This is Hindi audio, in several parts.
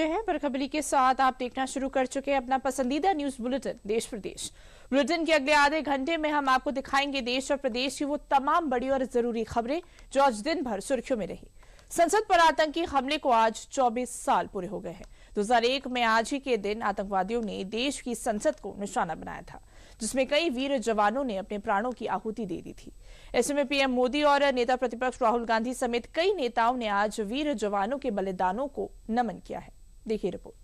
है बरखबरी के साथ आप देखना शुरू कर चुके हैं अपना पसंदीदा न्यूज बुलेटिन देश प्रदेश। बुलेटिन के अगले आधे घंटे में हम आपको दिखाएंगे देश और प्रदेश की वो तमाम बड़ी और जरूरी खबरें जो आज दिन भर सुर्खियों में रही। संसद पर आतंकी हमले को आज 24 साल पूरे हो गए हैं। 2001 में आज ही के दिन आतंकवादियों ने देश की संसद को निशाना बनाया था, जिसमें कई वीर जवानों ने अपने प्राणों की आहुति दे दी थी। ऐसे में पीएम मोदी और नेता प्रतिपक्ष राहुल गांधी समेत कई नेताओं ने आज वीर जवानों के बलिदानों को नमन किया है। देखिए रिपोर्ट।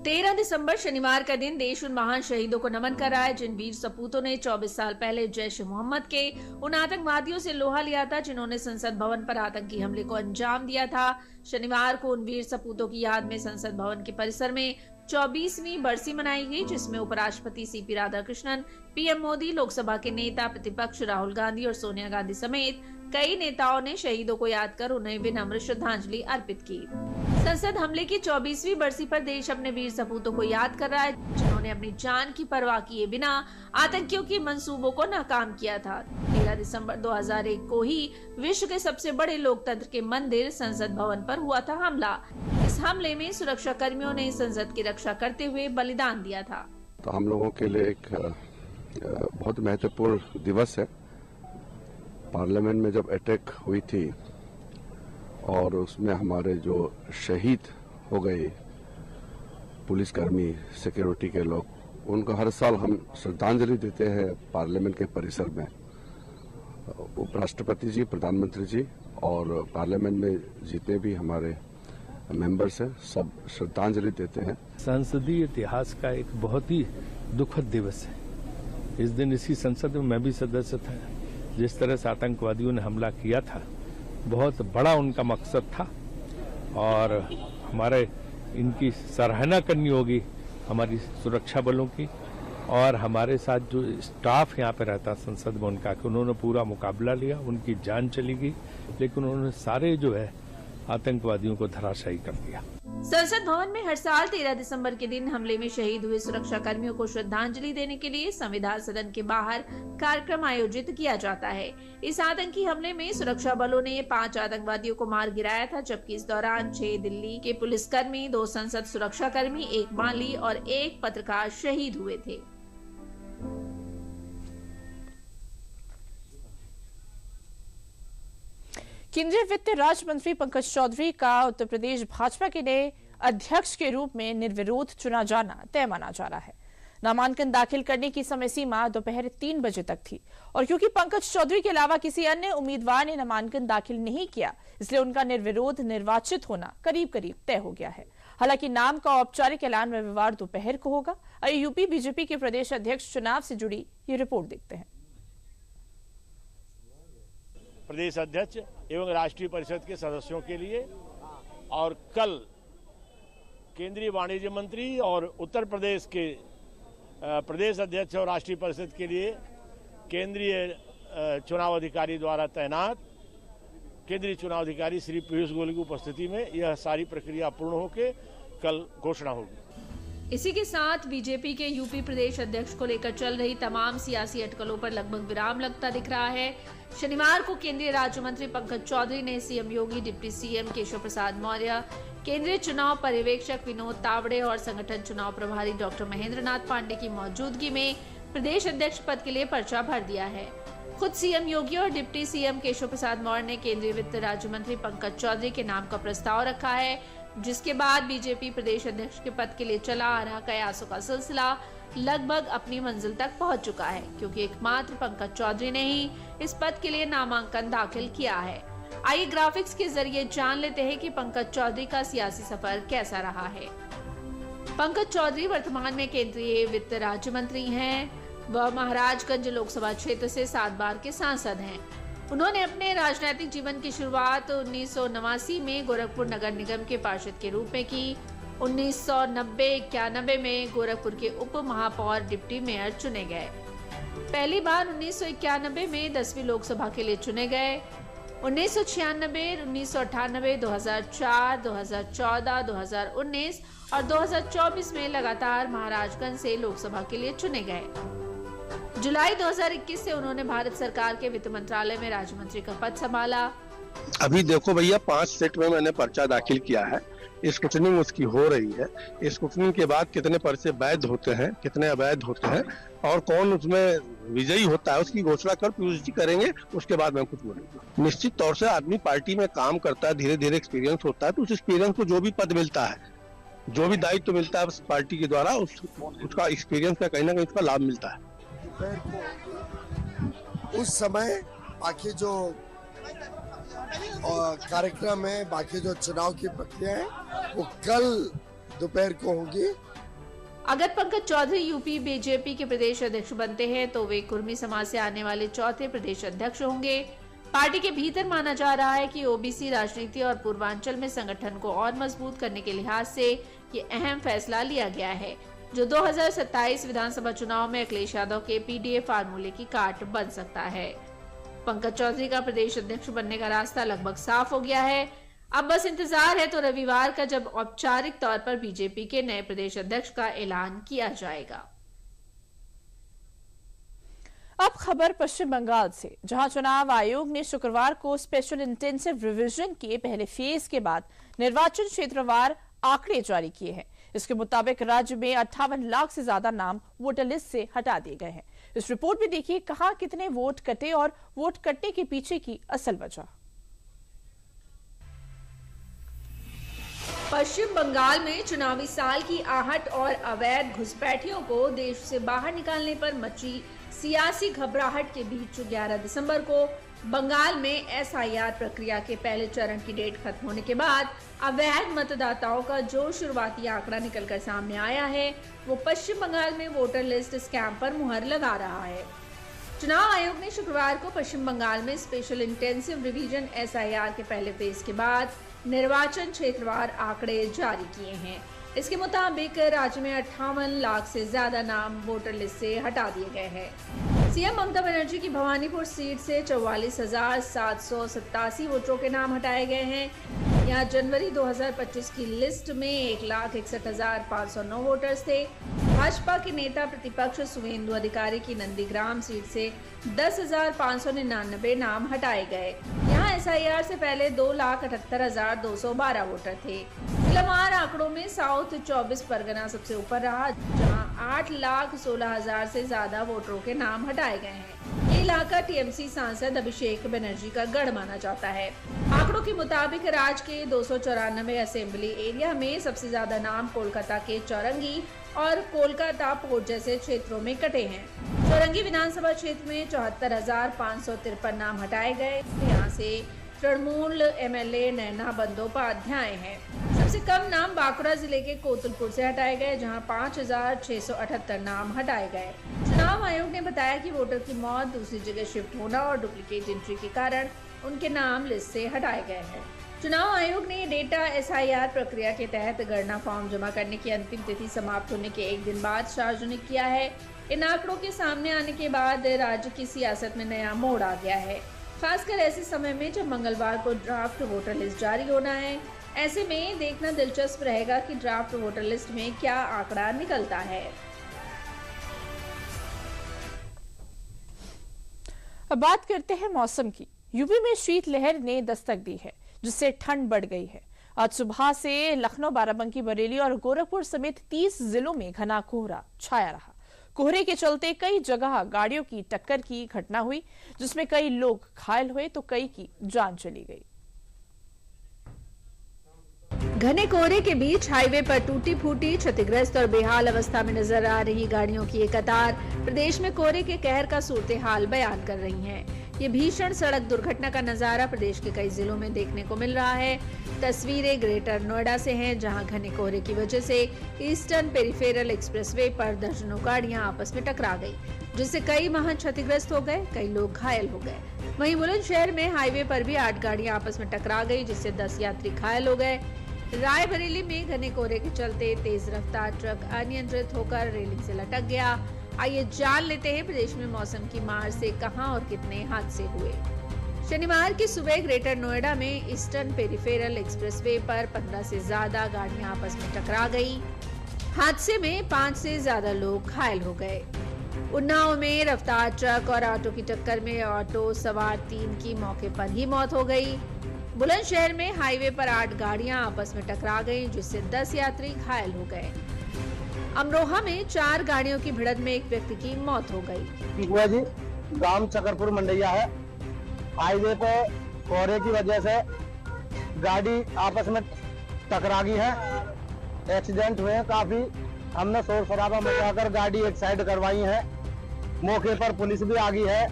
तेरह दिसंबर शनिवार का दिन देश उन महान शहीदों को नमन कर रहा है जिन वीर सपूतों ने 24 साल पहले जैश ए मोहम्मद के उन आतंकवादियों से लोहा लिया था जिन्होंने संसद भवन पर आतंकी हमले को अंजाम दिया था। शनिवार को उन वीर सपूतों की याद में संसद भवन के परिसर में 24वीं बरसी मनाई गई, जिसमें उपराष्ट्रपति सीपी राधाकृष्णन, पीएम मोदी, लोकसभा के नेता प्रतिपक्ष राहुल गांधी और सोनिया गांधी समेत कई नेताओं ने शहीदों को याद कर उन्हें विनम्र श्रद्धांजलि अर्पित की। संसद हमले की 24वीं बरसी पर देश अपने वीर सपूतों को याद कर रहा है जिन्होंने अपनी जान की परवाह किए बिना आतंकियों के मंसूबों को नाकाम किया था। 13 दिसंबर 2001 को ही विश्व के सबसे बड़े लोकतंत्र के मंदिर संसद भवन पर हुआ था हमला। इस हमले में सुरक्षा कर्मियों ने संसद की रक्षा करते हुए बलिदान दिया था। तो हम लोगों के लिए एक बहुत महत्वपूर्ण दिवस है। पार्लियामेंट में जब अटैक हुई थी और उसमें हमारे जो शहीद हो गए पुलिसकर्मी, सिक्योरिटी के लोग, उनको हर साल हम श्रद्धांजलि देते हैं पार्लियामेंट के परिसर में। उपराष्ट्रपति जी, प्रधानमंत्री जी और पार्लियामेंट में जितने भी हमारे मेंबर्स हैं सब श्रद्धांजलि देते हैं। संसदीय इतिहास का एक बहुत ही दुखद दिवस है। इस दिन इसी संसद में मैं भी सदस्य था। जिस तरह से आतंकवादियों ने हमला किया था, बहुत बड़ा उनका मकसद था और हमारे इनकी सराहना करनी होगी हमारी सुरक्षा बलों की और हमारे साथ जो स्टाफ यहाँ पे रहता संसद में उनका, कि उन्होंने पूरा मुकाबला लिया। उनकी जान चली गई लेकिन उन्होंने सारे जो है आतंकवादियों को धराशायी कर दिया। संसद भवन में हर साल 13 दिसंबर के दिन हमले में शहीद हुए सुरक्षा कर्मियों को श्रद्धांजलि देने के लिए संविधान सदन के बाहर कार्यक्रम आयोजित किया जाता है। इस आतंकी हमले में सुरक्षा बलों ने 5 आतंकवादियों को मार गिराया था, जबकि इस दौरान 6 दिल्ली के पुलिसकर्मी, 2 संसद सुरक्षा कर्मी, 1 माली और 1 पत्रकार शहीद हुए थे। केंद्रीय वित्त राज्य मंत्री पंकज चौधरी का उत्तर प्रदेश भाजपा के नए अध्यक्ष के रूप में निर्विरोध चुना जाना तय माना जा रहा है। नामांकन दाखिल करने की समय सीमा दोपहर 3 बजे तक थी और क्योंकि पंकज चौधरी के अलावा किसी अन्य उम्मीदवार ने नामांकन दाखिल नहीं किया, इसलिए उनका निर्विरोध निर्वाचित होना करीब करीब तय हो गया है। हालांकि नाम का औपचारिक ऐलान रविवार दोपहर को होगा। यूपी बीजेपी के प्रदेश अध्यक्ष चुनाव से जुड़ी ये रिपोर्ट देखते हैं। प्रदेश अध्यक्ष एवं राष्ट्रीय परिषद के सदस्यों के लिए और कल केंद्रीय वाणिज्य मंत्री और उत्तर प्रदेश के प्रदेश अध्यक्ष और राष्ट्रीय परिषद के लिए केंद्रीय चुनाव अधिकारी द्वारा तैनात केंद्रीय चुनाव अधिकारी श्री पीयूष गोयल की उपस्थिति में यह सारी प्रक्रिया पूर्ण होकर कल घोषणा होगी। इसी के साथ बीजेपी के यूपी प्रदेश अध्यक्ष को लेकर चल रही तमाम सियासी अटकलों पर लगभग विराम लगता दिख रहा है। शनिवार को केंद्रीय राज्य मंत्री पंकज चौधरी ने सीएम योगी, डिप्टी सीएम केशव प्रसाद मौर्य, केंद्रीय चुनाव पर्यवेक्षक विनोद तावड़े और संगठन चुनाव प्रभारी डॉक्टर महेंद्र नाथ पांडे की मौजूदगी में प्रदेश अध्यक्ष पद के लिए पर्चा भर दिया है। खुद सीएम योगी और डिप्टी सीएम केशव प्रसाद मौर्य ने केंद्रीय वित्त राज्य मंत्री पंकज चौधरी के नाम का प्रस्ताव रखा है, जिसके बाद बीजेपी प्रदेश अध्यक्ष के पद के लिए चला आ रहा कयासों का सिलसिला लगभग अपनी मंजिल तक पहुंच चुका है, क्योंकि एकमात्र पंकज चौधरी ने ही इस पद के लिए नामांकन दाखिल किया है। आइए ग्राफिक्स के जरिए जान लेते हैं कि पंकज चौधरी का सियासी सफर कैसा रहा है। पंकज चौधरी वर्तमान में केंद्रीय वित्त राज्य मंत्री हैं। वह महाराजगंज लोकसभा क्षेत्र से 7 बार के सांसद हैं। उन्होंने अपने राजनीतिक जीवन की शुरुआत 1989 में गोरखपुर नगर निगम के पार्षद के रूप में की। 1990-91 में गोरखपुर के उप महापौर डिप्टी मेयर चुने गए। पहली बार 1991 में 10वीं लोकसभा के लिए चुने गए। 1996, 1998, 2004, 2014, 2019 और 2024 में लगातार महाराजगंज से लोकसभा के लिए चुने गए। जुलाई 2021 से उन्होंने भारत सरकार के वित्त मंत्रालय में राज्य मंत्री का पद संभाला। अभी देखो भैया, 5 सेट में मैंने पर्चा दाखिल किया है। स्क्रूटनिंग उसकी हो रही है। स्क्रूटनिंग के बाद कितने पर्चे वैध होते हैं, कितने अवैध होते हैं और कौन उसमें विजयी होता है, उसकी घोषणा कर पीयूष करेंगे। उसके बाद मैं कुछ बोलूंगा। निश्चित तौर से आदमी पार्टी में काम करता है, धीरे धीरे एक्सपीरियंस होता है, तो उस एक्सपीरियंस को जो भी पद मिलता है, जो भी दायित्व मिलता है पार्टी के द्वारा, उसका एक्सपीरियंस का कहीं ना कहीं उसका लाभ मिलता है। उस समय बाकी जो कार्यक्रम है, बाकी जो चुनाव की प्रक्रिया है, वो कल दोपहर को होगी। अगर पंकज चौधरी यूपी बीजेपी के प्रदेश अध्यक्ष बनते हैं तो वे कुर्मी समाज से आने वाले चौथे प्रदेश अध्यक्ष होंगे। पार्टी के भीतर माना जा रहा है कि ओबीसी राजनीति और पूर्वांचल में संगठन को और मजबूत करने के लिहाज से ये अहम फैसला लिया गया है, जो 2027 विधानसभा चुनाव में अखिलेश यादव के पीडीए फार्मूले की काट बन सकता है। पंकज चौधरी का प्रदेश अध्यक्ष बनने का रास्ता लगभग साफ हो गया है। अब बस इंतजार है तो रविवार का, जब औपचारिक तौर पर बीजेपी के नए प्रदेश अध्यक्ष का ऐलान किया जाएगा। अब खबर पश्चिम बंगाल से, जहां चुनाव आयोग ने शुक्रवार को स्पेशल इंटेंसिव रिवीजन के पहले फेज के बाद निर्वाचन क्षेत्रवार आंकड़े जारी किए हैं। इसके मुताबिक राज्य में 58 लाख से ज्यादा नाम वोटर लिस्ट से हटा दिए गए हैं। इस रिपोर्ट में देखिए कहां कितने वोट कटे और वोट कटने के पीछे की असल वजह। पश्चिम बंगाल में चुनावी साल की आहट और अवैध घुसपैठियों को देश से बाहर निकालने पर मची सियासी घबराहट के बीच 11 दिसंबर को बंगाल में एसआईआर प्रक्रिया के पहले चरण की डेट खत्म होने के बाद अवैध मतदाताओं का जो शुरुआती आंकड़ा निकलकर सामने आया है, वो पश्चिम बंगाल में वोटर लिस्ट स्कैम पर मुहर लगा रहा है। चुनाव आयोग ने शुक्रवार को पश्चिम बंगाल में स्पेशल इंटेंसिव रिवीजन एसआईआर के पहले फेज के बाद निर्वाचन क्षेत्रवार आंकड़े जारी किए हैं। इसके मुताबिक राज्य में 58 लाख से ज्यादा नाम वोटर लिस्ट से हटा दिए गए हैं। सीएम ममता बनर्जी की भवानीपुर सीट से 44,787 वोटरों के नाम हटाए गए हैं। यहाँ जनवरी 2025 की लिस्ट में 1,61,509 वोटर्स थे। भाजपा के नेता प्रतिपक्ष सुवेंदु अधिकारी की नंदीग्राम सीट से 10,599 नाम हटाए गए। यहाँ एसआईआर से पहले 2,78,212 वोटर थे। जिलावार आंकड़ों में साउथ 24 परगना सबसे ऊपर रहा, जहाँ 8,16,000 से ज्यादा वोटरों के नाम हटाए गए हैं। ये इलाका टीएमसी सांसद अभिषेक बनर्जी का गढ़ माना जाता है। आंकड़ों के मुताबिक राज्य के 294 असेंबली एरिया में सबसे ज्यादा नाम कोलकाता के चौरंगी और कोलकाता पोर्ट जैसे क्षेत्रों में कटे हैं। चौरंगी विधानसभा क्षेत्र में 74,553 नाम हटाए गए। यहाँ से तृणमूल एमएलए नैना बंदोपाध्याय हैं। सबसे कम नाम बांकुड़ा जिले के कोतुलपुर से हटाए गए, जहां 5,678 नाम हटाए गए। चुनाव आयोग ने बताया कि वोटर की मौत, दूसरी जगह शिफ्ट होना और डुप्लीकेट एंट्री के कारण उनके नाम लिस्ट से हटाए गए हैं। चुनाव आयोग ने डेटा एसआईआर प्रक्रिया के तहत गणना फॉर्म जमा करने की अंतिम तिथि समाप्त होने के एक दिन बाद सार्वजनिक किया है। इन आंकड़ों के सामने आने के बाद राज्य की सियासत में नया मोड़ आ गया है, खासकर ऐसे समय में जब मंगलवार को ड्राफ्ट वोटर लिस्ट जारी होना है। ऐसे में देखना दिलचस्प रहेगा कि ड्राफ्ट वोटर लिस्ट में क्या आंकड़ा निकलता है। अब बात करते हैं मौसम की। यूपी में शीतलहर ने दस्तक दी है, जिससे ठंड बढ़ गई है। आज सुबह से लखनऊ, बाराबंकी, बरेली और गोरखपुर समेत 30 जिलों में घना कोहरा छाया रहा। कोहरे के चलते कई जगह गाड़ियों की टक्कर की घटना हुई, जिसमें कई लोग घायल हुए तो कई की जान चली गई। घने कोहरे के बीच हाईवे पर टूटी फूटी, क्षतिग्रस्त और बेहाल अवस्था में नजर आ रही गाड़ियों की एक कतार प्रदेश में कोहरे के कहर का सूरत हाल बयान कर रही है। ये भीषण सड़क दुर्घटना का नजारा प्रदेश के कई जिलों में देखने को मिल रहा है। तस्वीरें ग्रेटर नोएडा से हैं, जहां घने कोहरे की वजह से ईस्टर्न पेरिफेरल एक्सप्रेसवे पर दर्जनों गाड़ियां आपस में टकरा गई, जिससे कई वाहन क्षतिग्रस्त हो गए, कई लोग घायल हो गए। वहीं बुलंदशहर में हाईवे पर भी 8 गाड़ियां आपस में टकरा गई, जिससे 10 यात्री घायल हो गए। रायबरेली में घने कोहरे के चलते तेज रफ्तार ट्रक अनियंत्रित होकर रेलिंग से लटक गया। आइए जान लेते हैं प्रदेश में मौसम की मार से कहां और कितने हादसे हुए। शनिवार की सुबह ग्रेटर नोएडा में ईस्टर्न पेरिफेरल एक्सप्रेसवे पर 15 से ज्यादा गाड़ियां आपस में टकरा गई। हादसे में 5 से ज्यादा लोग घायल हो गए। उन्नाव में रफ्तार ट्रक और ऑटो की टक्कर में ऑटो सवार 3 की मौके पर ही मौत हो गई। बुलंदशहर में हाईवे पर 8 गाड़ियां आपस में टकरा गईं, जिससे 10 यात्री घायल हो गए। अमरोहा में 4 गाड़ियों की भिड़ंत में एक व्यक्ति की मौत हो गई। जी गांव चकरपुर मंडैया है। हाईवे पे कोहरे की वजह से गाड़ी आपस में टकरा गई है। एक्सीडेंट हुए हैं काफी। हमने शोर शराबा मचाकर गाड़ी एक साइड करवाई है। मौके पर पुलिस भी आ गई है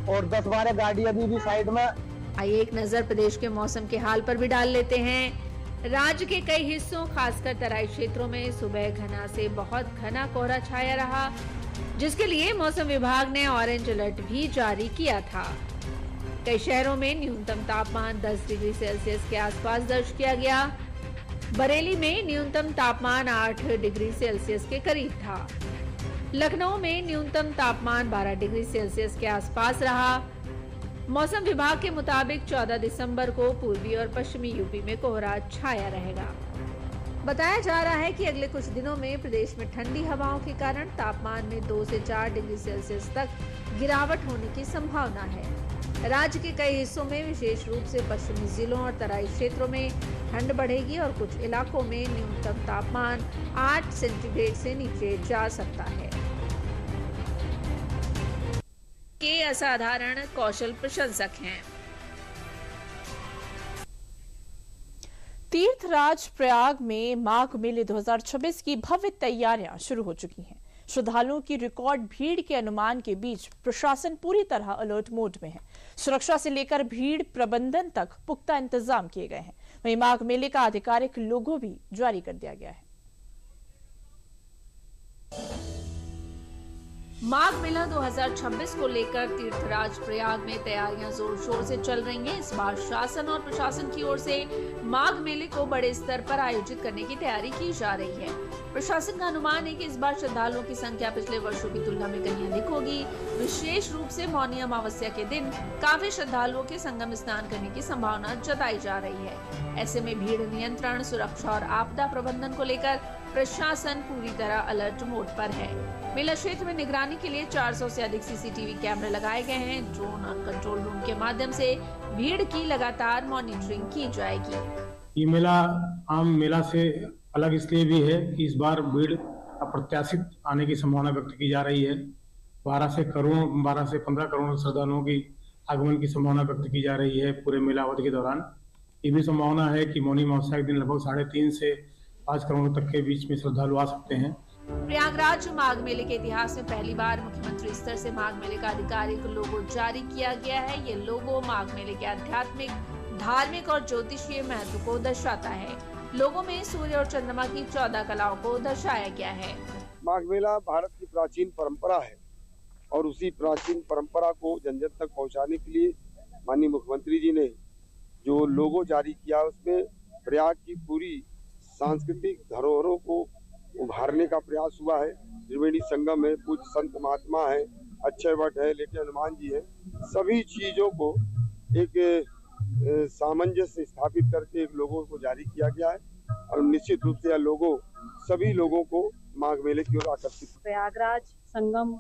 और 10-12 गाड़ी अभी भी साइड में। आइए एक नजर प्रदेश के मौसम के हाल पर भी डाल लेते हैं। राज्य के कई हिस्सों खासकर तराई क्षेत्रों में सुबह घना से बहुत घना कोहरा छाया रहा, जिसके लिए मौसम विभाग ने ऑरेंज अलर्ट भी जारी किया था। कई शहरों में न्यूनतम तापमान 10 डिग्री सेल्सियस के आसपास दर्ज किया गया। बरेली में न्यूनतम तापमान 8 डिग्री सेल्सियस के करीब था। लखनऊ में न्यूनतम तापमान 12 डिग्री सेल्सियस के आसपास रहा। मौसम विभाग के मुताबिक 14 दिसंबर को पूर्वी और पश्चिमी यूपी में कोहरा छाया रहेगा। बताया जा रहा है कि अगले कुछ दिनों में प्रदेश में ठंडी हवाओं के कारण तापमान में 2 से 4 डिग्री सेल्सियस तक गिरावट होने की संभावना है। राज्य के कई हिस्सों में विशेष रूप से पश्चिमी जिलों और तराई क्षेत्रों में ठंड बढ़ेगी और कुछ इलाकों में न्यूनतम तापमान 8 सेंटीग्रेड से नीचे जा सकता है। के असाधारण कौशल प्रशंसक हैं। तीर्थराज प्रयाग में माघ मेले 2026 की भव्य तैयारियां शुरू हो चुकी हैं। श्रद्धालुओं की रिकॉर्ड भीड़ के अनुमान के बीच प्रशासन पूरी तरह अलर्ट मोड में है। सुरक्षा से लेकर भीड़ प्रबंधन तक पुख्ता इंतजाम किए गए हैं। वहीं माघ मेले का आधिकारिक लोगो भी जारी कर दिया गया है। माघ मेला 2026 को लेकर तीर्थराज प्रयाग में तैयारियां जोर शोर से चल रही हैं। इस बार शासन और प्रशासन की ओर से माघ मेले को बड़े स्तर पर आयोजित करने की तैयारी की जा रही है। प्रशासन का अनुमान है कि इस बार श्रद्धालुओं की संख्या पिछले वर्षों की तुलना में कहीं अधिक होगी। विशेष रूप से मौनी अमावस्या के दिन काफी श्रद्धालुओं के संगम स्नान करने की संभावना जताई जा रही है। ऐसे में भीड़ नियंत्रण, सुरक्षा और आपदा प्रबंधन को लेकर प्रशासन पूरी तरह अलर्ट मोड पर है। मेला क्षेत्र में निगरानी के लिए 400 से अधिक सीसीटीवी कैमरे लगाए गए हैं। ड्रोन और कंट्रोल रूम के माध्यम से भीड़ की लगातार मॉनिटरिंग की जाएगी। ये मेला आम मेला से अलग इसलिए भी है कि इस बार भीड़ अप्रत्याशित आने की संभावना व्यक्त की जा रही है। 12 से 15 करोड़ श्रद्धालुओं की आगमन की संभावना व्यक्त की जा रही है पूरे मेला अवधि के दौरान। ये भी संभावना है कि मौनी अमावस्या के दिन लगभग 3.5 से 5 करोड़ तक के बीच में श्रद्धालु आ सकते हैं। प्रयागराज माघ मेले के इतिहास में पहली बार मुख्यमंत्री स्तर से माघ मेले का आधिकारिक लोगो जारी किया गया है। ये लोगो माघ मेले के आध्यात्मिक, धार्मिक और ज्योतिषीय महत्व को दर्शाता है। लोगों में सूर्य और चंद्रमा की 14 कलाओं को दर्शाया गया है। माघ मेला भारत की प्राचीन परंपरा है और उसी प्राचीन परंपरा को जन जन तक पहुंचाने के लिए माननीय मुख्यमंत्री जी ने जो लोगो जारी किया, उसमें प्रयाग की पूरी सांस्कृतिक धरोहरों को उभारने का प्रयास हुआ है। त्रिवेणी संगम है, पूज्य संत महात्मा है, अक्षय वट है, लेटे हनुमान जी है, सभी चीजों को एक सामंजस्य स्थापित करके एक लोगो को जारी किया गया है और निश्चित रूप से यह लोगो सभी लोगों को माघ मेले की ओर आकर्षित। प्रयागराज संगम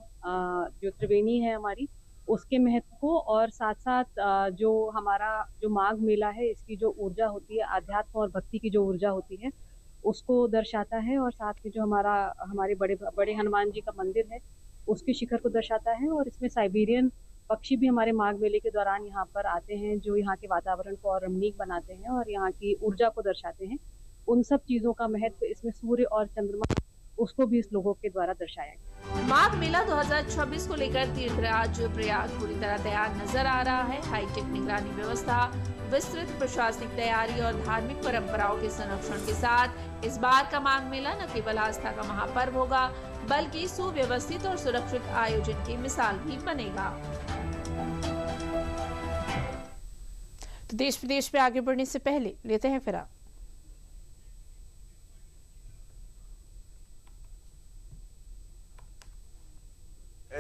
जो त्रिवेणी है हमारी, उसके महत्व को और साथ साथ जो हमारा जो माघ मेला है, इसकी जो ऊर्जा होती है, आध्यात्म और भक्ति की जो ऊर्जा होती है, उसको दर्शाता है। और साथ में जो हमारे बड़े हनुमान जी का मंदिर है, उसके शिखर को दर्शाता है। और इसमें साइबेरियन पक्षी भी हमारे माघ मेले के दौरान यहाँ पर आते हैं, जो यहाँ के वातावरण को और रमणीक बनाते हैं और यहाँ की ऊर्जा को दर्शाते हैं। उन सब चीजों का महत्व इसमें सूर्य और चंद्रमा, उसको भी इस लोगों के द्वारा दर्शाया गया। माघ मेला 2026 को लेकर तीर्थराज प्रयाग पूरी तरह तैयार नजर आ रहा है। हाईटेक निगरानी व्यवस्था, विस्तृत प्रशासनिक तैयारी और धार्मिक परंपराओं के संरक्षण के साथ इस बार का माघ मेला न केवल आस्था का महापर्व होगा, बल्कि सुव्यवस्थित और सुरक्षित आयोजन की मिसाल भी बनेगा। तो देश विदेश में आगे बढ़ने से पहले लेते हैं फिर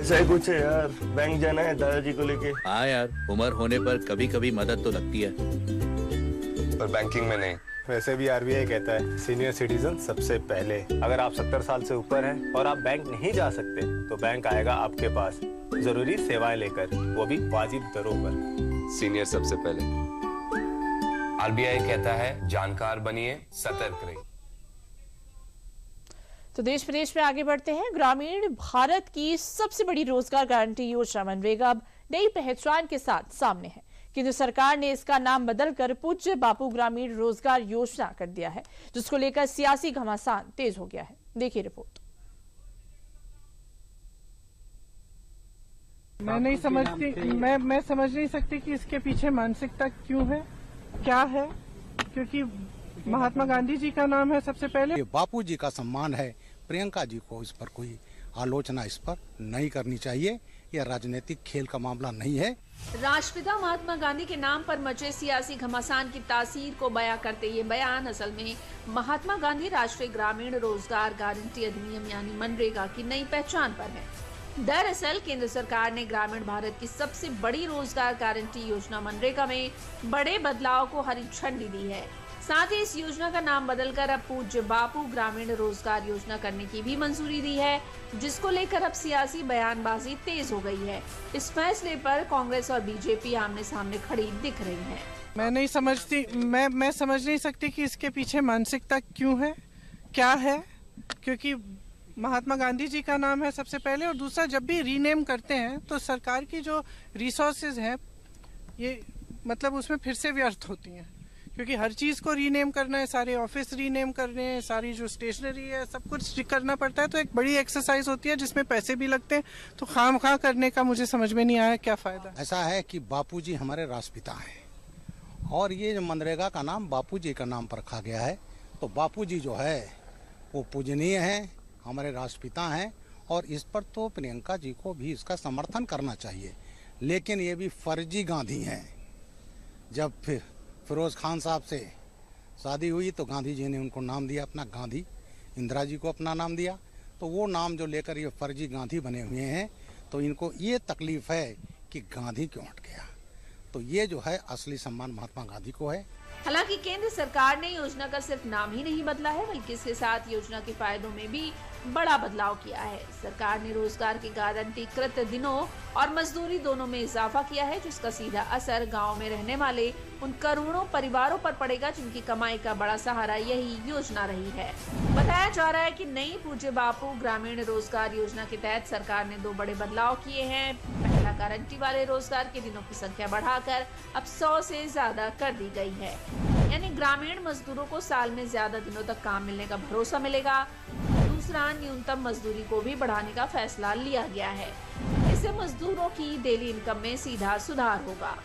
ऐसा ही कुछ है यार, बैंक जाना है दादाजी को लेके। हाँ यार, उम्र होने पर कभी कभी मदद तो लगती है, पर बैंकिंग में नहीं। वैसे भी आरबीआई कहता है सीनियर सिटीजन सबसे पहले। अगर आप 70 साल से ऊपर हैं और आप बैंक नहीं जा सकते तो बैंक आएगा आपके पास जरूरी सेवाएं लेकर, वो भी वाजिब दरों पर। सीनियर सबसे पहले। आरबीआई कहता है जानकार बनिए, सतर्क रहिए। तो देश प्रदेश में आगे बढ़ते हैं। ग्रामीण भारत की सबसे बड़ी रोजगार गारंटी योजना मनरेगा अब नई पहचान के साथ सामने है। केंद्र सरकार ने इसका नाम बदलकर पूज्य बापू ग्रामीण रोजगार योजना कर दिया है, जिसको लेकर सियासी घमासान तेज हो गया है। देखिए रिपोर्ट। मैं समझ नहीं सकती कि इसके पीछे मानसिकता क्यों है, क्या है, क्योंकि महात्मा गांधी जी का नाम है सबसे पहले। ये बापू जी का सम्मान है, प्रियंका जी को इस पर कोई आलोचना इस पर नहीं करनी चाहिए। यह राजनीतिक खेल का मामला नहीं है। राष्ट्रपिता महात्मा गांधी के नाम पर मचे सियासी घमासान की तासीर को बयां करते ये बयान असल में महात्मा गांधी राष्ट्रीय ग्रामीण रोजगार गारंटी अधिनियम यानी मनरेगा की नई पहचान पर है। दरअसल केंद्र सरकार ने ग्रामीण भारत की सबसे बड़ी रोजगार गारंटी योजना मनरेगा में बड़े बदलाव को हरी झंडी दी है। साथ ही इस योजना का नाम बदलकर अब पूज्य बापू ग्रामीण रोजगार योजना करने की भी मंजूरी दी है, जिसको लेकर अब सियासी बयानबाजी तेज हो गई है। इस फैसले पर कांग्रेस और बीजेपी आमने सामने खड़ी दिख रही है। मैं समझ नहीं सकती कि इसके पीछे मानसिकता क्यों है, क्या है, क्योंकि महात्मा गांधी जी का नाम है सबसे पहले, और दूसरा जब भी रीनेम करते हैं तो सरकार की जो रिसोर्सेज हैं ये मतलब उसमें फिर से व्यर्थ होती हैं, क्योंकि हर चीज को रीनेम करना है, सारे ऑफिस रीनेम करने हैं, सारी जो स्टेशनरी है सब कुछ करना पड़ता है, तो एक बड़ी एक्सरसाइज होती है जिसमें पैसे भी लगते हैं। तो खामखा करने का मुझे समझ में नहीं आया क्या फायदा। ऐसा है कि बापूजी हमारे राष्ट्रपिता हैं और ये जो मनरेगा का नाम बापूजी का नाम पर रखा गया है, तो बापूजी जो है वो पूजनीय हैं, हमारे राष्ट्रपिता हैं, और इस पर तो प्रियंका जी को भी इसका समर्थन करना चाहिए। लेकिन ये भी फर्जी गांधी हैं। जब फिरोज खान साहब से शादी हुई तो गांधी जी ने उनको नाम दिया अपना गांधी, इंदिरा जी को अपना नाम दिया, तो वो नाम जो लेकर ये फर्जी गांधी बने हुए हैं, तो इनको ये तकलीफ है कि गांधी क्यों हट गया। तो ये जो है असली सम्मान महात्मा गांधी को है। हालांकि केंद्र सरकार ने योजना का सिर्फ नाम ही नहीं बदला है, बल्कि इसके साथ योजना के फायदों में भी बड़ा बदलाव किया है। सरकार ने रोजगार की गारंटी कृत दिनों और मजदूरी दोनों में इजाफा किया है, जिसका सीधा असर गांव में रहने वाले उन करोड़ों परिवारों पर पड़ेगा जिनकी कमाई का बड़ा सहारा यही योजना रही है। बताया जा रहा है कि नई पूज्य बापू ग्रामीण रोजगार योजना के तहत सरकार ने 2 बड़े बदलाव किए हैं। पहला, गारंटी वाले रोजगार के दिनों की संख्या बढ़ाकर अब 100 से ज्यादा कर दी गई है, यानी ग्रामीण मजदूरों को साल में ज्यादा दिनों तक काम मिलने का भरोसा मिलेगा। दूसरा, न्यूनतम मजदूरी को भी बढ़ाने का फैसला लिया गया है। इससे मजदूरों की डेली इनकम में सीधा सुधार होगा।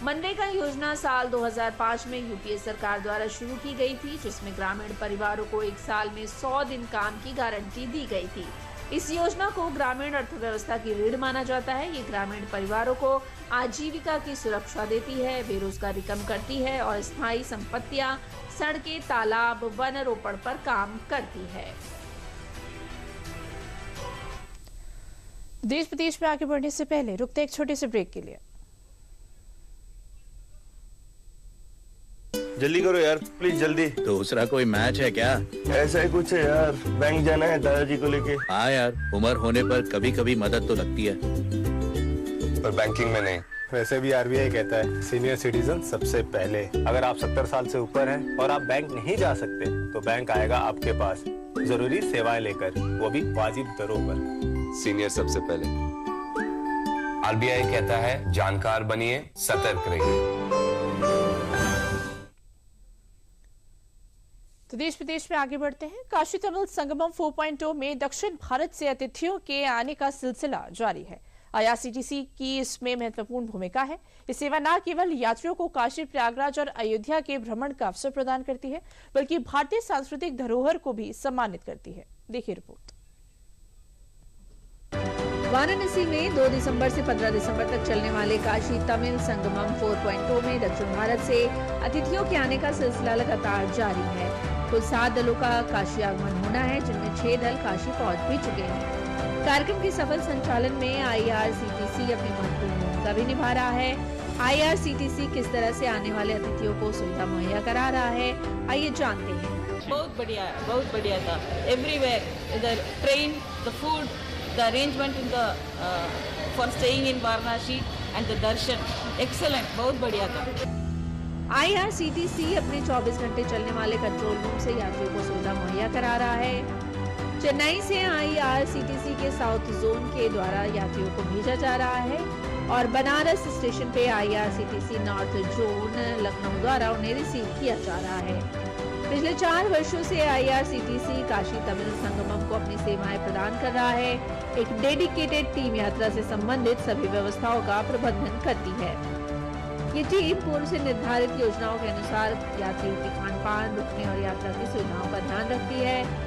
मनरेगा योजना साल 2005 में यूपीए सरकार द्वारा शुरू की गई थी, जिसमें ग्रामीण परिवारों को एक साल में 100 दिन काम की गारंटी दी गई थी। इस योजना को ग्रामीण अर्थव्यवस्था की रीढ़ माना जाता है। ये ग्रामीण परिवारों को आजीविका की सुरक्षा देती है, बेरोजगारी कम करती है और स्थायी संपत्तियां, सड़कें, तालाब, वन रोपण पर काम करती है। देश प्रदेश में आगे बढ़ने से पहले रुकते एक छोटे से ब्रेक के लिए। जल्दी करो यार, प्लीज जल्दी। दूसरा कोई मैच है क्या? ऐसा ही कुछ है यार, बैंक जाना है दादाजी को लेके। हाँ यार, उम्र होने पर कभी कभी मदद तो लगती है, पर बैंकिंग में नहीं। वैसे भी आरबीआई कहता है सीनियर सिटीजन सबसे पहले। अगर आप 70 साल से ऊपर हैं और आप बैंक नहीं जा सकते तो बैंक आएगा आपके पास जरूरी सेवाएं लेकर, वो भी वाजिब दरों पर। सीनियर सबसे पहले। आरबीआई कहता है जानकार बनिए, सतर्क रहिए। तो देश प्रदेश में आगे बढ़ते हैं। काशी तमिल संगमम 4.0 में दक्षिण भारत से अतिथियों के आने का सिलसिला जारी है। आईआरसीटीसी की इसमें महत्वपूर्ण भूमिका है। ये सेवा न केवल यात्रियों को काशी, प्रयागराज और अयोध्या के भ्रमण का अवसर प्रदान करती है, बल्कि भारतीय सांस्कृतिक धरोहर को भी सम्मानित करती है। देखिए रिपोर्ट। वाराणसी में 2 दिसंबर से 15 दिसंबर तक चलने वाले काशी तमिल संगमम 4.0 में दक्षिण भारत से अतिथियों के आने का सिलसिला लगातार जारी है। कुल 7 दलों का काशी आगमन होना है, जिनमें 6 दल काशी पहुंच भी चुके हैं। कार्यक्रम के सफल संचालन में IRCTC अपनी महत्वपूर्ण भूमिका भी निभा रहा है। IRCTC किस तरह से आने वाले अतिथियों को सुविधा मुहैया करा रहा है, आइए जानते हैं। बहुत बढ़िया था। Everywhere the train, the food, the arrangement in the for staying in Varanasi and the Darshan, excellent, बहुत बढ़िया था। IRCTC अपने 24 घंटे चलने वाले कंट्रोल रूम से यात्रियों को सुविधा मुहैया करा रहा है। चेन्नई से IRCTC के साउथ जोन के द्वारा यात्रियों को भेजा जा रहा है और बनारस स्टेशन पे IRCTC नॉर्थ जोन लखनऊ द्वारा उन्हें रिसीव किया जा रहा है। पिछले 4 वर्षों से IRCTC काशी तमिल संगमम को अपनी सेवाएं प्रदान कर रहा है। एक डेडिकेटेड टीम यात्रा से संबंधित सभी व्यवस्थाओं का प्रबंधन करती है। ये टीम पूर्व से निर्धारित योजनाओं के अनुसार यात्रियों के खान पान, रुकने और यात्रा की सुविधाओं का ध्यान रखती है।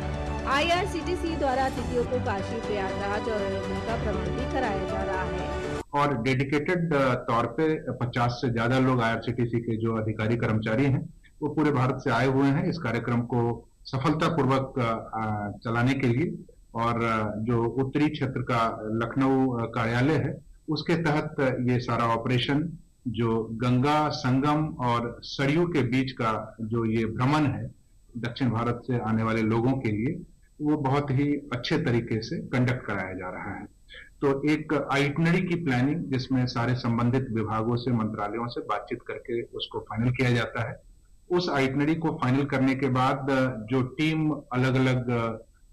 IRCTC द्वारा अतिथियों को काशी, प्रयागराज और अयोध्या का भ्रमण भी कराया जा रहा है। और डेडिकेटेड तौर पे 50 से ज्यादा लोग IRCTC के जो अधिकारी कर्मचारी हैं वो पूरे भारत से आए हुए हैं इस कार्यक्रम को सफलतापूर्वक चलाने के लिए। और जो उत्तरी क्षेत्र का लखनऊ कार्यालय है उसके तहत ये सारा ऑपरेशन जो गंगा संगम और सरयू के बीच का जो ये भ्रमण है दक्षिण भारत से आने वाले लोगों के लिए, वो बहुत ही अच्छे तरीके से कंडक्ट कराया जा रहा है। तो एक आइटनरी की प्लानिंग जिसमें सारे संबंधित विभागों से, मंत्रालयों से बातचीत करके उसको फाइनल किया जाता है। उस आइटनरी को फाइनल करने के बाद जो टीम अलग अलग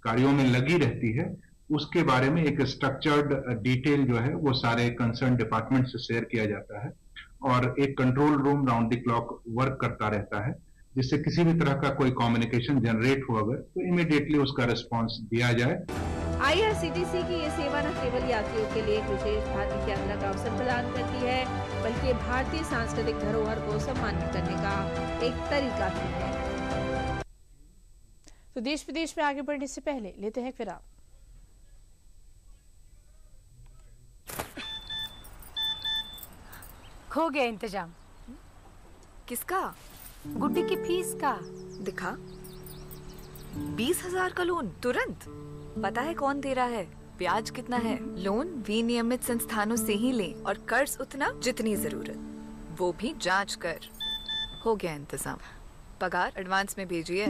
कार्यों में लगी रहती है उसके बारे में एक स्ट्रक्चर्ड डिटेल जो है वो सारे कंसर्न डिपार्टमेंट से शेयर किया जाता है और एक control room round the clock work करता रहता है, जिससे किसी भी तरह का कोई कम्युनिकेशन जनरेट हो अगर तो इमीडिएटली उसका रिस्पांस दिया जाए। IRCTC की ये सेवा न केवल यात्रियों के लिए एक विशेष धार्मिक यात्रा का अवसर प्रदान करती है, बल्कि भारतीय सांस्कृतिक धरोहर को सम्मानित करने का एक तरीका भी है। तो देश विदेश में आगे बढ़ने से पहले लेते हैं विराम। हो गया इंतजाम। किसका? गुड्डी की फीस का। दिखा, 20,000 का लोन तुरंत। पता है कौन दे रहा है, ब्याज कितना है? लोन विनियमित संस्थानों से ही लें और कर्ज उतना जितनी जरूरत, वो भी जांच कर। हो गया इंतजाम। पगार एडवांस में भेजिए।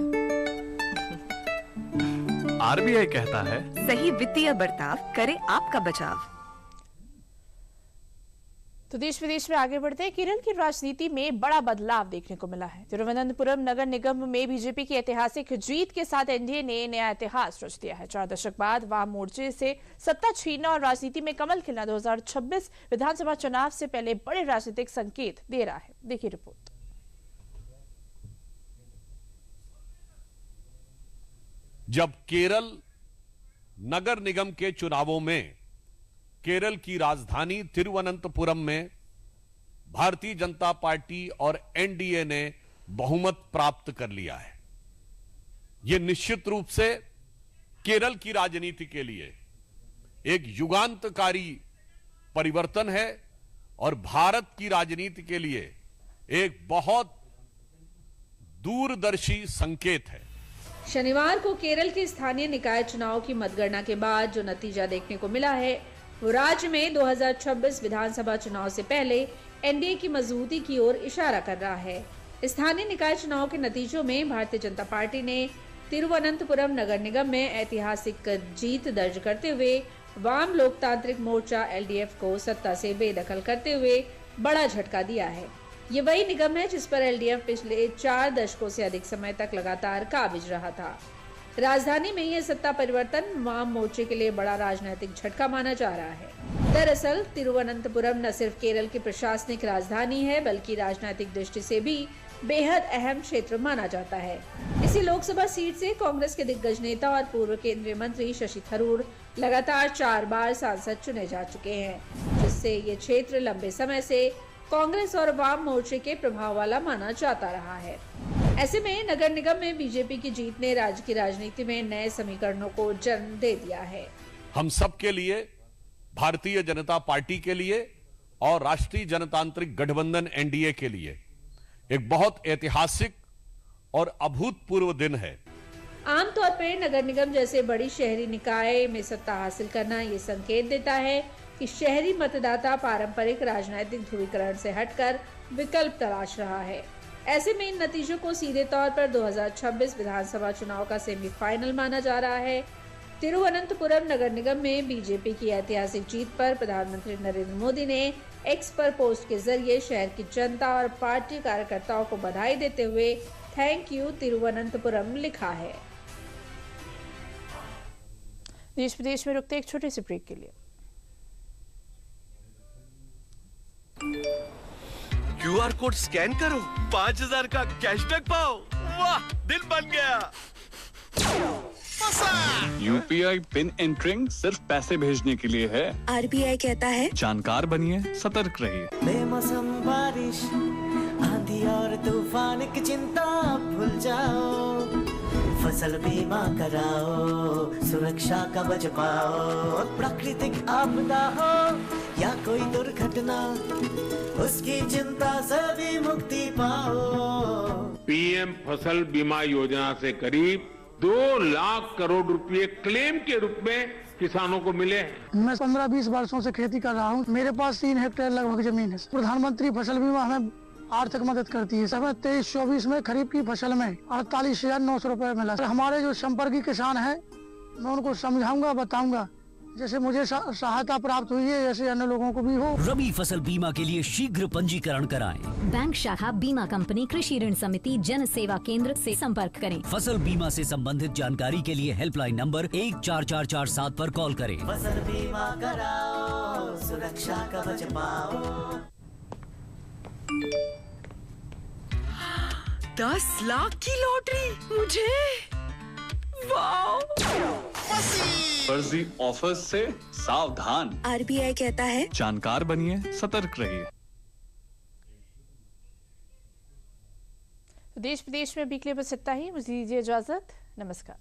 RBI कहता है सही वित्तीय बर्ताव करे आपका बचाव। तो देश विदेश में आगे बढ़ते हैं। केरल की राजनीति में बड़ा बदलाव देखने को मिला है। तिरुवनंतपुरम नगर निगम में बीजेपी की ऐतिहासिक जीत के साथ एनडीए ने नया इतिहास रच दिया है। 4 दशक बाद वाम मोर्चे से सत्ता छीनना और राजनीति में कमल खिलना 2026 विधानसभा चुनाव से पहले बड़े राजनीतिक संकेत दे रहा है। देखिए रिपोर्ट। जब केरल नगर निगम के चुनावों में केरल की राजधानी तिरुवनंतपुरम में भारतीय जनता पार्टी और एनडीए ने बहुमत प्राप्त कर लिया है, यह निश्चित रूप से केरल की राजनीति के लिए एक युगांतकारी परिवर्तन है और भारत की राजनीति के लिए एक बहुत दूरदर्शी संकेत है। शनिवार को केरल के स्थानीय निकाय चुनाव की मतगणना के बाद जो नतीजा देखने को मिला है वो राज्य में 2026 विधानसभा चुनाव से पहले एनडीए की मजबूती की ओर इशारा कर रहा है। स्थानीय निकाय चुनाव के नतीजों में भारतीय जनता पार्टी ने तिरुवनंतपुरम नगर निगम में ऐतिहासिक जीत दर्ज करते हुए वाम लोकतांत्रिक मोर्चा एलडीएफ को सत्ता से बेदखल करते हुए बड़ा झटका दिया है। ये वही निगम है जिस पर एलडीएफ पिछले 4 दशकों से अधिक समय तक लगातार काबिज रहा था। राजधानी में यह सत्ता परिवर्तन वाम मोर्चे के लिए बड़ा राजनीतिक झटका माना जा रहा है। दरअसल तिरुवनंतपुरम न सिर्फ केरल की प्रशासनिक राजधानी है बल्कि राजनीतिक दृष्टि से भी बेहद अहम क्षेत्र माना जाता है। इसी लोकसभा सीट से कांग्रेस के दिग्गज नेता और पूर्व केंद्रीय मंत्री शशि थरूर लगातार 4 बार सांसद चुने जा चुके हैं, जिससे ये क्षेत्र लंबे समय से कांग्रेस और वाम मोर्चे के प्रभाव वाला माना जाता रहा है। ऐसे में नगर निगम में बीजेपी की जीत ने राज्य की राजनीति में नए समीकरणों को जन्म दे दिया है। हम सब के लिए, भारतीय जनता पार्टी के लिए और राष्ट्रीय जनतांत्रिक गठबंधन एनडीए के लिए एक बहुत ऐतिहासिक और अभूतपूर्व दिन है। आमतौर पर नगर निगम जैसे बड़ी शहरी निकाय में सत्ता हासिल करना ये संकेत देता है कि शहरी मतदाता पारंपरिक राजनीतिक ध्रुवीकरण से हटकर विकल्प तलाश रहा है। ऐसे में इन नतीजों को सीधे तौर पर 2026 विधानसभा चुनाव का सेमीफाइनल माना जा रहा है। तिरुवनंतपुरम नगर निगम में बीजेपी की ऐतिहासिक जीत पर प्रधानमंत्री नरेंद्र मोदी ने एक्स पर पोस्ट के जरिए शहर की जनता और पार्टी कार्यकर्ताओं को बधाई देते हुए थैंक यू तिरुवनंतपुरम लिखा है। देश प्रदेश में रुकते एक छोटे से ब्रेक के लिए। QR कोड स्कैन करो, 5000 का कैशबैक पाओ। वाह, दिल बन गया। UPI पिन एंटरिंग सिर्फ पैसे भेजने के लिए है। RBI कहता है जानकार बनिए, सतर्क रहिए। बेमौसम बारिश, आंधी और तूफान की चिंता भूल जाओ, फसल बीमा कराओ, सुरक्षा कवच पाओ। प्राकृतिक आपदा हो या कोई दुर्घटना, उसकी चिंता से भी मुक्ति पाओ। PM फसल बीमा योजना से करीब 2 लाख करोड़ रुपए क्लेम के रूप में किसानों को मिले हैं। मैं 15-20 वर्षों से खेती कर रहा हूँ। मेरे पास 3 हेक्टेयर लगभग जमीन है। प्रधानमंत्री फसल बीमा हमें आर्थिक मदद करती है। हमें 23-24 में खरीफ की फसल में 48,900 रुपए मिला। हमारे जो संपर्की किसान हैं, मैं उनको समझाऊंगा, बताऊंगा, जैसे मुझे सहायता प्राप्त हुई है ऐसे अन्य लोगों को भी हो। रबी फसल बीमा के लिए शीघ्र पंजीकरण कराएं। बैंक शाखा, बीमा कंपनी, कृषि ऋण समिति, जन सेवा केंद्र से संपर्क करें। फसल बीमा से संबंधित जानकारी के लिए हेल्पलाइन नंबर 14447 पर कॉल करें। फसल बीमा कराओ, सुरक्षा कवच पाओ। 10 लाख की लॉटरी मुझे, वाओ! फर्जी ऑफर्स से सावधान। RBI कहता है जानकार बनिए, सतर्क रहिए। देश प्रदेश में अभी के लिए बस इतना ही। मुझे दीजिए इजाजत। नमस्कार।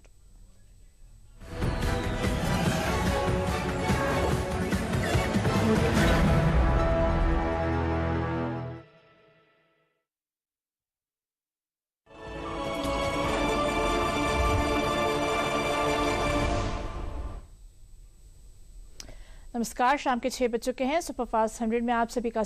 नमस्कार, शाम के 6 बज चुके हैं। सुपरफास्ट 100 में आप सभी का